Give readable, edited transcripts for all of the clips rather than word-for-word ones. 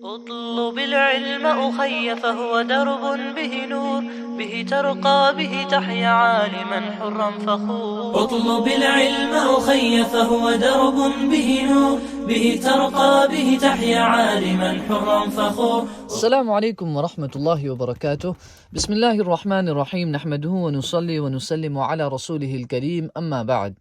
اطلب العلم أخي فهو درب به نور به ترقى به تحيا عالما حرا فخور. اطلب العلم أخي فهو درب به نور به ترقى به تحيا عالما حرا فخور. السلام عليكم ورحمة الله وبركاته. بسم الله الرحمن الرحيم. نحمده ونصلي ونسلم على رسوله الكريم. أما بعد.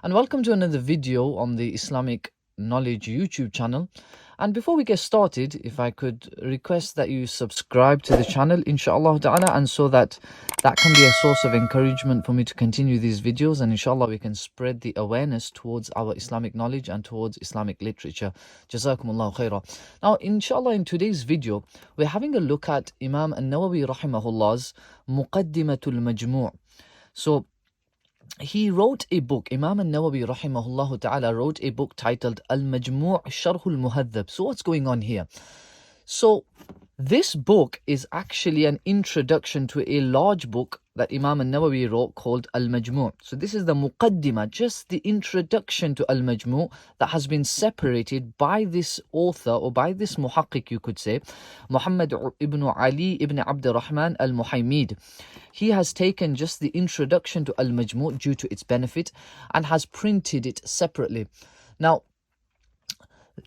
And welcome to another video on the Islamic Knowledge YouTube channel. And before we get started, if I could request that you subscribe to the channel, inshallah ta'ala, and so that can be a source of encouragement for me to continue these videos, and inshallah we can spread the awareness towards our Islamic knowledge and towards Islamic literature. Jazakumullahu khairah. Now, inshallah, in today's video, we're having a look at Imam al-Nawawi rahimahullah's Muqaddimah al-Majmu'. So, he wrote a book, Imam al-Nawawi rahimahullah ta'ala wrote a book titled al-Majmu' Sharh al-Muhadhab. So what's going on here? So this book is actually an introduction to a large book that Imam al-Nawawi wrote called al-Majmu'. So this is the Muqaddimah, just the introduction to al-Majmu' that has been separated by this author, or by this muhaqqiq, you could say, Muhammad ibn Ali ibn Abd al-Rahman al-Muhaymid. He has taken just the introduction to al-Majmu' due to its benefit and has printed it separately. Now,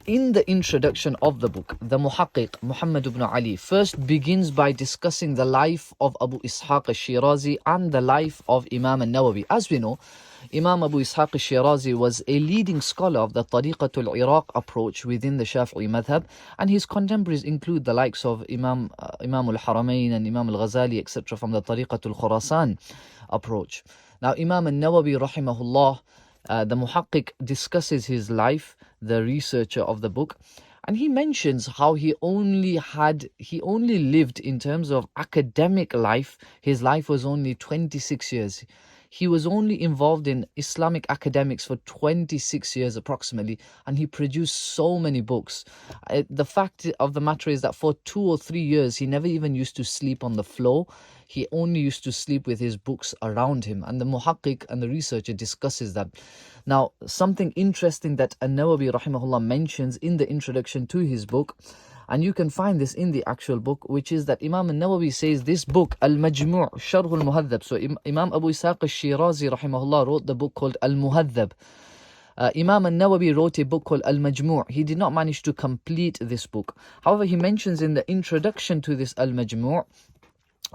in the introduction of the book, the muhaqqiq Muhammad ibn Ali first begins by discussing the life of Abu Ishaq al-Shirazi and the life of Imam al-Nawawi. As we know, Imam Abu Ishaq al-Shirazi was a leading scholar of the Tariqatul Iraq approach within the Shafi'i madhab, and his contemporaries include the likes of Imam al-Haramain and Imam al-Ghazali, etc., from the Tariqatul Khurasan approach. Now, Imam al-Nawawi rahimahullah, the muhaqqiq discusses his life, the researcher of the book, and he mentions how he only lived in terms of academic life. His life was only 26 years. He was only involved in Islamic academics for 26 years approximately, and he produced so many books. The fact of the matter is that for 2 or 3 years, he never even used to sleep on the floor. He only used to sleep with his books around him, and the muhaqqiq and the researcher discusses that. Now, something interesting that An-Nawawi rahimahullah mentions in the introduction to his book, and you can find this in the actual book, which is that Imam al-Nawawi says this book, al-Majmu' Sharh al-Muhadhab. So Imam Abu Ishaq al-Shirazi rahimahullah wrote the book called al-Muhadhab. Imam al-Nawawi wrote a book called al-Majmu'. He did not manage to complete this book. However, he mentions in the introduction to this al-Majmu'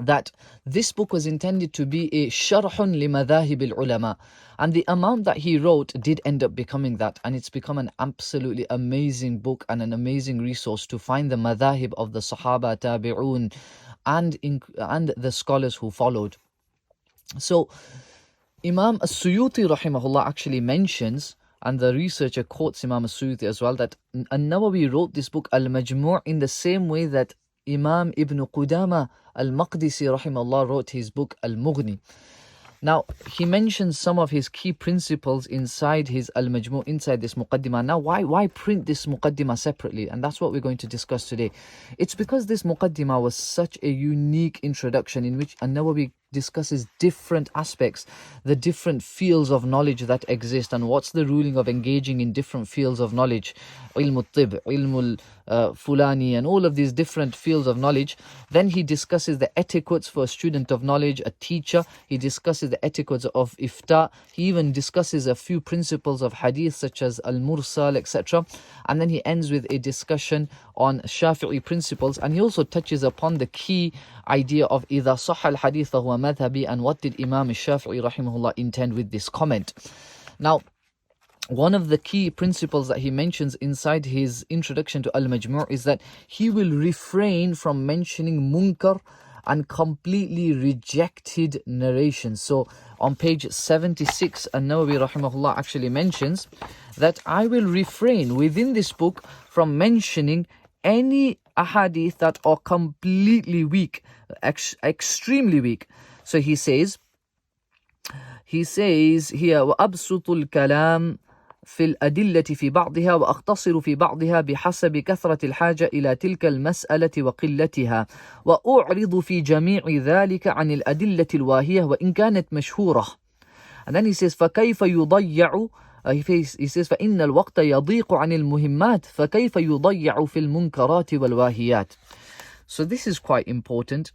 that this book was intended to be a sharhun li madhahib al-ulama, and the amount that he wrote did end up becoming that, and it's become an absolutely amazing book and an amazing resource to find the madhahib of the Sahaba, Tabi'un, and the scholars who followed. So Imam as-Suyuti rahimahullah actually mentions, and the researcher quotes Imam as-Suyuti as well, that An-Nawawi wrote this book al-Majmu' in the same way that Imam Ibn Qudama al-Maqdisi rahimahullah wrote his book al-Mughni. Now, he mentions some of his key principles inside his al-Majmu', inside this Muqaddimah. Now, why print this Muqaddimah separately? And that's what we're going to discuss today. It's because this Muqaddimah was such a unique introduction in which An-Nawawi discusses different aspects, the different fields of knowledge that exist, and what's the ruling of engaging in different fields of knowledge, ilm al-tib, ilm al-fulani, and all of these different fields of knowledge. Then he discusses the etiquettes for a student of knowledge, a teacher. He discusses the etiquettes of Ifta. He even discusses a few principles of Hadith such as al-Mursal, etc. And then he ends with a discussion on Shafi'i principles, and he also touches upon the key idea of إِذَا صَحَّ الْحَدِيثَ هُوَ مَذْهَبِي, and what did Imam al-Shafi'i rahimahullah intend with this comment. Now, one of the key principles that he mentions inside his introduction to al-Majmu' is that he will refrain from mentioning munkar and completely rejected narrations. So on page 76, An-Nawawi rahimahullah actually mentions that I will refrain within this book from mentioning any ahadith that are completely weak, extremely weak. So he says here, وَأَبْسُطُ الْكَلَامِ في الأدلة في بعضها وأختصر في بعضها بحسب كثرة الحاجة إلى تلك المسألة وقلتها وأعرض في جميع ذلك عن الأدلة الواهية وإن كانت مشهورة. And then he says فكيف يضيع he says فإن الوقت يضيق عن المهمات فكيف يضيع في المنكرات والواهيات. So this is quite important.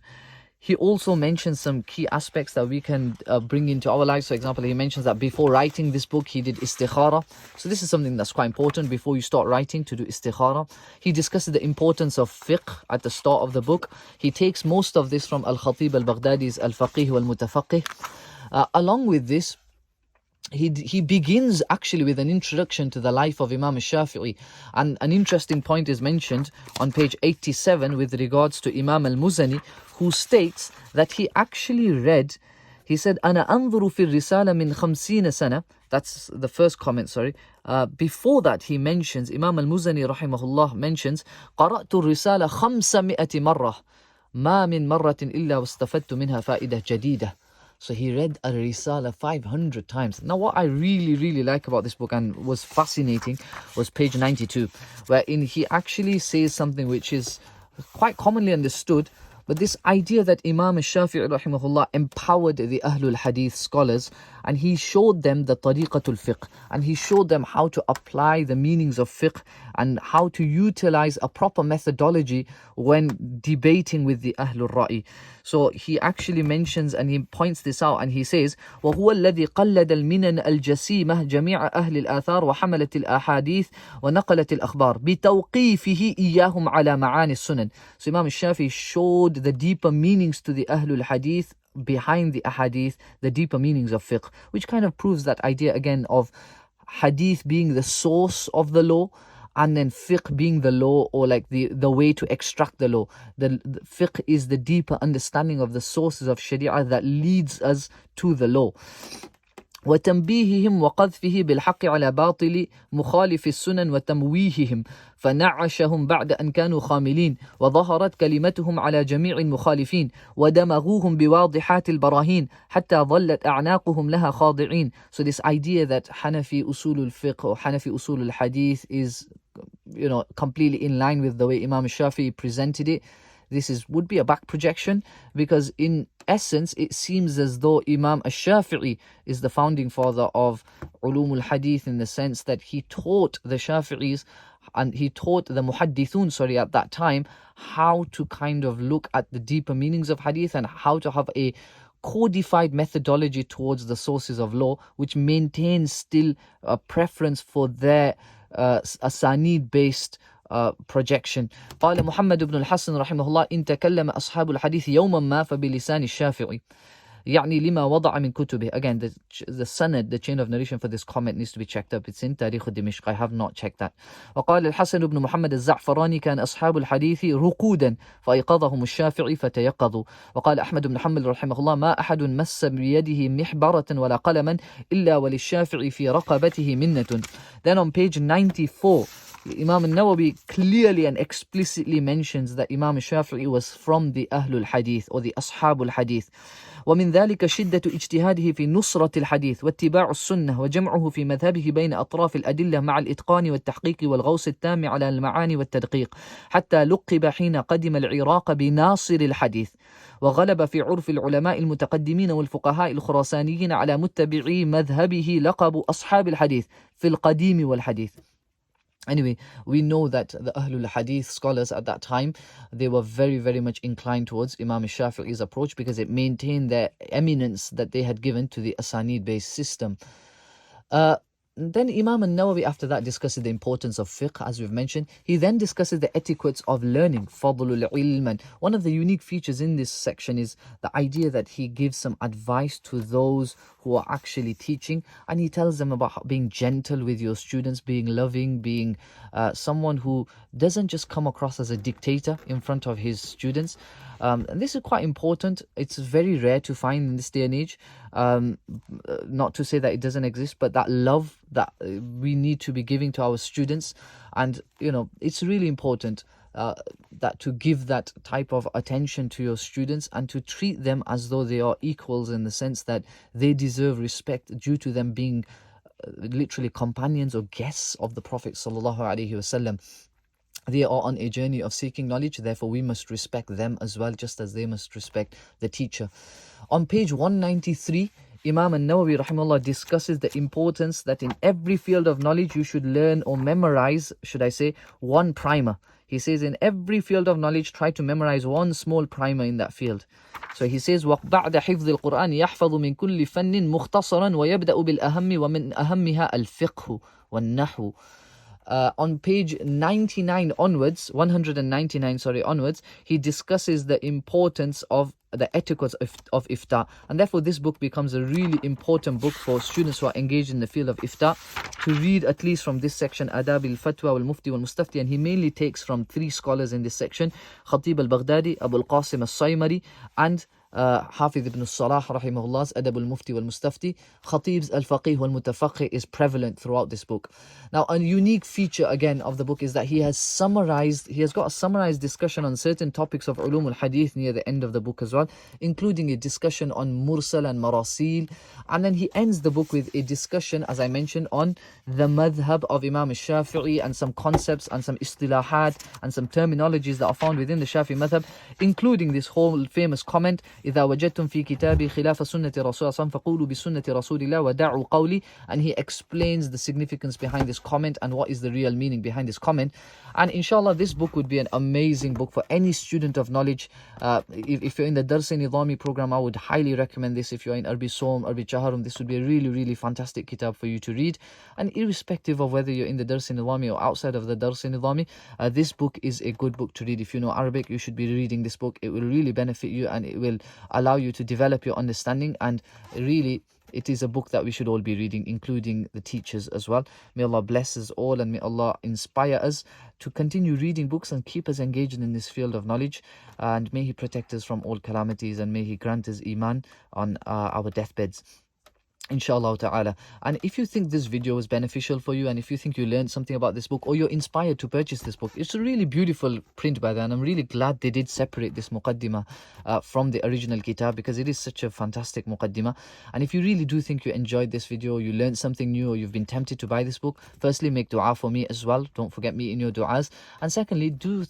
He also mentions some key aspects that we can bring into our lives. For example, he mentions that before writing this book, he did istikhara. So this is something that's quite important before you start writing, to do istikhara. He discusses the importance of fiqh at the start of the book. He takes most of this from Al-Khatib al-Baghdadi's Al-Faqih wal-Mutafaqih. Along with this, he begins actually with an introduction to the life of Imam al-Shafi'i, and an interesting point is mentioned on page 87 with regards to Imam al-Muzani, who states that he actually read, he said, أنا أنظر في الرسالة من 50 سنة. That's the first comment, sorry. Before that, he mentions, Imam al-Muzani rahimahullah mentions, قرأت الرسالة 500 مرة ما من مرة إلا واستفدت منها فائدة جديدة. So he read a Risala 500 times. Now what I really like about this book and was fascinating was page 92, wherein he actually says something which is quite commonly understood, but this idea that Imam al-Shafi'i rahimahullah empowered the Ahlul Hadith scholars, and he showed them the tariqatul fiqh, and he showed them how to apply the meanings of fiqh and how to utilize a proper methodology when debating with the Ahlul Ra'i. So he actually mentions and he points this out, and he says وهو الذي قلد المنن الجسيمة جميع أهل الآثار وحملت الأحاديث ونقلت الأخبار بتوقيفه إياهم على معاني السنن. So Imam al-Shafi'i showed the deeper meanings to the Ahlul Hadith behind the Ahadith, the deeper meanings of fiqh, which kind of proves that idea again of Hadith being the source of the law, and then fiqh being the law, or like the way to extract the law. The fiqh is the deeper understanding of the sources of Sharia that leads us to the law. وتنبيههم وقذفه بالحق على باطل مخالف السنن وتمويههم فنعشهم بعد أن كانوا خاملين وظهرت كلمتهم على جميع المخالفين ودمغوهم بواضحات البراهين حتى ظلت أعناقهم لها خاضعين. So this idea that Hanafi usul al-fiqh or Hanafi usul al-hadith is, completely in line with the way Imam Shafi'i presented it, this would be a back projection, because in essence it seems as though Imam al-Shafi'i is the founding father of ulum al-hadith, in the sense that he taught the Shafi'is and he taught the Muhaddithun, at that time, how to kind of look at the deeper meanings of hadith and how to have a codified methodology towards the sources of law, which maintains still a preference for their asanid based projection. قال محمد بن الحسن رحمه الله إن تكلم أصحاب الحديث يوما ما فبلسان الشافعي يعني لما وضع من كتبه. Again, the sanad, the chain of narration for this comment needs to be checked up. It's in تاريخ دمشق. I have not checked that. وقال الحسن بن محمد الزعفراني كان أصحاب الحديث رقودا فأيقظهم الشافعي فتيقظوا. وقال أحمد بن حنبل رحمه الله ما أحد مس بيده محبرة ولا قلما إلا وللشافعي في رقبته منة. Then on page 94, Imam al-Nawawi clearly and explicitly mentions that Imam al-Shafi'i was from the Ahlul Hadith or the Ashabul Hadith. ومن ذلك شدة اجتهاده في نصرة الحديث واتباع السنة وجمعه في مذهبه بين أطراف الأدلة مع الإتقان والتحقيق والغوص التام على المعاني والتدقيق حتى لقب حين قدم العراق بناصر الحديث وغلب في عرف العلماء المتقدمين والفقهاء الخراسانيين على متبعي مذهبه لقب أصحاب الحديث في القديم والحديث. Anyway, we know that the Ahlul Hadith scholars at that time, they were very much inclined towards Imam Shafi'i's approach, because it maintained their eminence that they had given to the Asanid based system. Then Imam al-Nawawi after that discusses the importance of fiqh, as we've mentioned. He then discusses the etiquettes of learning, fadlul ilm. And one of the unique features in this section is the idea that he gives some advice to those who are actually teaching, and he tells them about being gentle with your students, being loving, being someone who doesn't just come across as a dictator in front of his students. And this is quite important. It's very rare to find in this day and age. Not to say that it doesn't exist, but that love that we need to be giving to our students, and it's really important that to give that type of attention to your students and to treat them as though they are equals, in the sense that they deserve respect due to them being literally companions or guests of the Prophet sallallahu alaihi wasallam. They are on a journey of seeking knowledge, therefore we must respect them as well, just as they must respect the teacher. On page 193, Imam Al-Nawawi rahimahullah discusses the importance that in every field of knowledge you should learn or memorize, should I say, one primer. He says in every field of knowledge try to memorize one small primer in that field. So he says وَبَعْدَ حِفْظِ الْقُرْآنِ يَحْفَظُ مِنْ كُلِّ فَنٍّ مُخْتَصَرًا وَيَبْدَأُ بِالْأَهَمِّ وَمِنْ أَهَمِّهَا الْفِقْهُ وَالنَّحْوُ. On page 99 onwards, 199 onwards, he discusses the importance of the etiquette of Ifta, and therefore this book becomes a really important book for students who are engaged in the field of Ifta to read, at least from this section, Adab al-Fatwa wal-Mufti wal-Mustafti. And he mainly takes from three scholars in this section: Khatib al-Baghdadi, Abu al-Qasim al-Saymari, and Hafiz ibn Salah rahimahullah's Adab al-Mufti wal-Mustafti. Khatib's al-Faqih wal-Mutafaqih is prevalent throughout this book. Now, a unique feature again of the book is that he has got a summarized discussion on certain topics of ulum al-Hadith near the end of the book as well, including a discussion on mursal and marasil. And then he ends the book with a discussion, as I mentioned, on the madhab of Imam al-Shafi'i and some concepts and some istilahat and some terminologies that are found within the Shafi'i madhab, including this whole famous comment: إذا وجدتم في كتابي خلاف سنة رسول الله فقولوا بسنة رسول الله ودعوا قولي. And he explains the significance behind this comment and what is the real meaning behind this comment. And inshallah, this book would be an amazing book for any student of knowledge. If you're in the Dars Nizami program, I would highly recommend this. If you're in Arbi Som, Arbi Chaharum, this would be a really, really fantastic kitab for you to read. And irrespective of whether you're in the Dars Nizami or outside of the Dars Nizami, this book is a good book to read. If you know Arabic, you should be reading this book. It will really benefit you and it will allow you to develop your understanding. And really, it is a book that we should all be reading, including the teachers as well. May Allah bless us all, and may Allah inspire us to continue reading books and keep us engaged in this field of knowledge. And may He protect us from all calamities, and may He grant us iman on our deathbeds, inshallah ta'ala. And if you think this video was beneficial for you, and if you think you learned something about this book, or you're inspired to purchase this book, it's a really beautiful print by them, and I'm really glad they did separate this Muqaddimah from the original kitab, because it is such a fantastic Muqaddimah. And if you really do think you enjoyed this video, you learned something new, or you've been tempted to buy this book, firstly, make dua for me as well. Don't forget me in your du'as. And secondly, do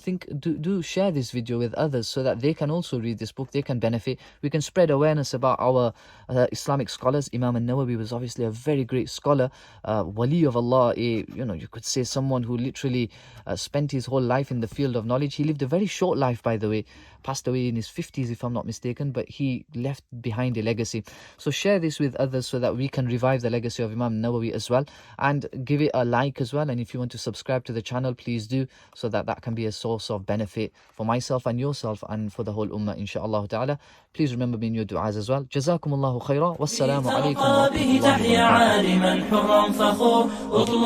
share this video with others so that they can also read this book, they can benefit. We can spread awareness about our Islamic scholars. Imam Al-Nawawi was obviously a very great scholar, wali of Allah, you could say someone who literally spent his whole life in the field of knowledge. He lived a very short life, by the way, passed away in his 50s if I'm not mistaken, but he left behind a legacy. So share this with others so that we can revive the legacy of Imam Nawawi as well, and give it a like as well. And if you want to subscribe to the channel, please do, so that that can be a source of benefit for myself and yourself and for the whole ummah, inshallah ta'ala. Please remember me in your du'as as well. Jazakumullahu khaira. Wassalamu alaikum wa rahmatullahi wa barakatuh.